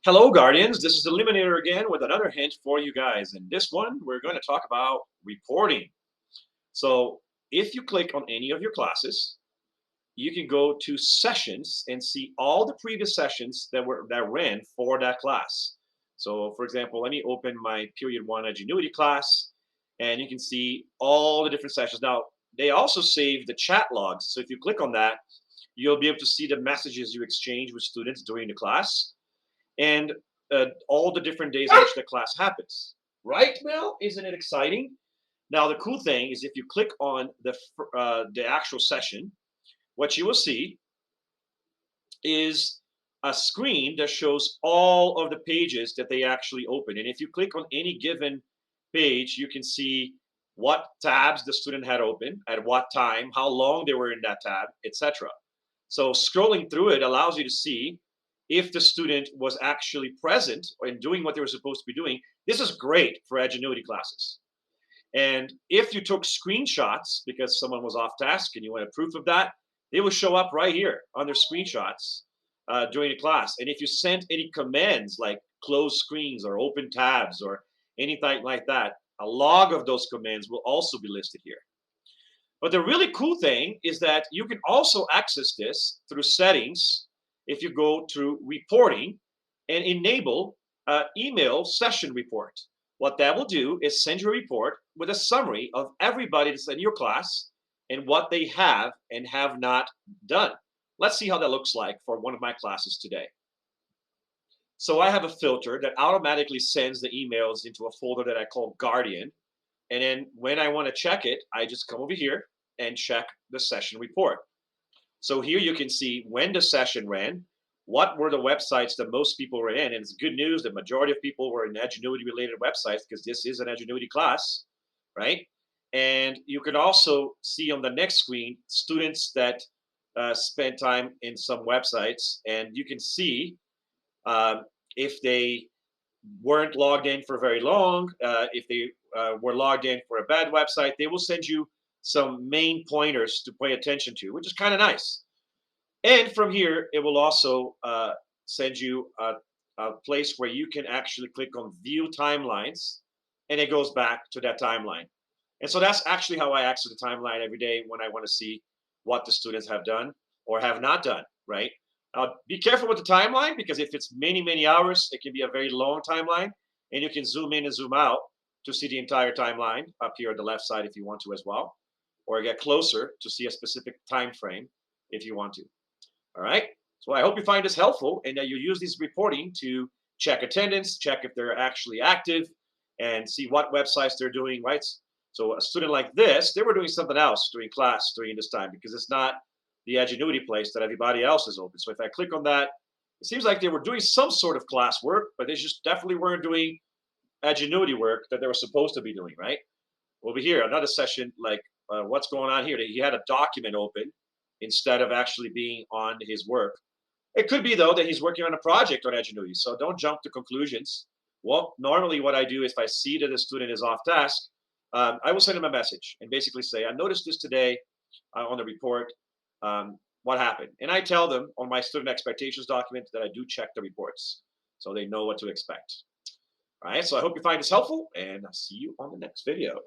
Hello, Guardians. This is Eliminator again with another hint for you guys. In this one, we're going to talk about reporting. So, if you click on any of your classes, you can go to sessions and see all the previous sessions that ran for that class. So, for example, let me open my Period 1 Ingenuity class, and you can see all the different sessions. Now, they also save the chat logs. So, if you click on that, you'll be able to see the messages you exchange with students during the class and all the different days in which the class happens. Right, Mel? Isn't it exciting? Now, the cool thing is if you click on the actual session, what you will see is a screen that shows all of the pages that they actually open. And if you click on any given page, you can see what tabs the student had open, at what time, how long they were in that tab, etc. So scrolling through it allows you to see if the student was actually present and doing what they were supposed to be doing. This is great for Edgenuity classes. And if you took screenshots because someone was off task and you wanted proof of that, they will show up right here on their screenshots during the class. And if you sent any commands like close screens or open tabs or anything like that, a log of those commands will also be listed here. But the really cool thing is that you can also access this through settings if you go to reporting and enable email session report. What that will do is send you a report with a summary of everybody that's in your class and what they have and have not done. Let's see how that looks like for one of my classes today. So I have a filter that automatically sends the emails into a folder that I call Guardian. And then when I want to check it, I just come over here and check the session report. So here you can see when the session ran, what were the websites that most people were in. And it's good news, the majority of people were in Edgenuity related websites because this is an Edgenuity class, right? And you can also see on the next screen students that spent time in some websites, and you can see if they weren't logged in for very long, if they were logged in for a bad website, they will send you some main pointers to pay attention to, which is kind of nice. And from here, it will also send you a place where you can actually click on view timelines, and it goes back to that timeline. And so that's actually how I access the timeline every day when I want to see what the students have done or have not done, right? Be careful with the timeline because if it's many, many hours, it can be a very long timeline, and you can zoom in and zoom out to see the entire timeline up here on the left side if you want to as well, or get closer to see a specific time frame if you want to. All right. So I hope you find this helpful and that you use this reporting to check attendance, check if they're actually active, and see what websites they're doing, right? So a student like this, they were doing something else during class during this time because it's not the Edgenuity place that everybody else is open. So if I click on that, it seems like they were doing some sort of class work, but they just definitely weren't doing Edgenuity work that they were supposed to be doing, right? Over here, another session like what's going on here. He had a document open instead of actually being on his work. It could be, though, that he's working on a project on Edgenuity, so don't jump to conclusions. Well, normally what I do is if I see that a student is off task, I will send him a message and basically say, I noticed this today on the report. What happened? And I tell them on my student expectations document that I do check the reports so they know what to expect. All right, so I hope you find this helpful, and I'll see you on the next video.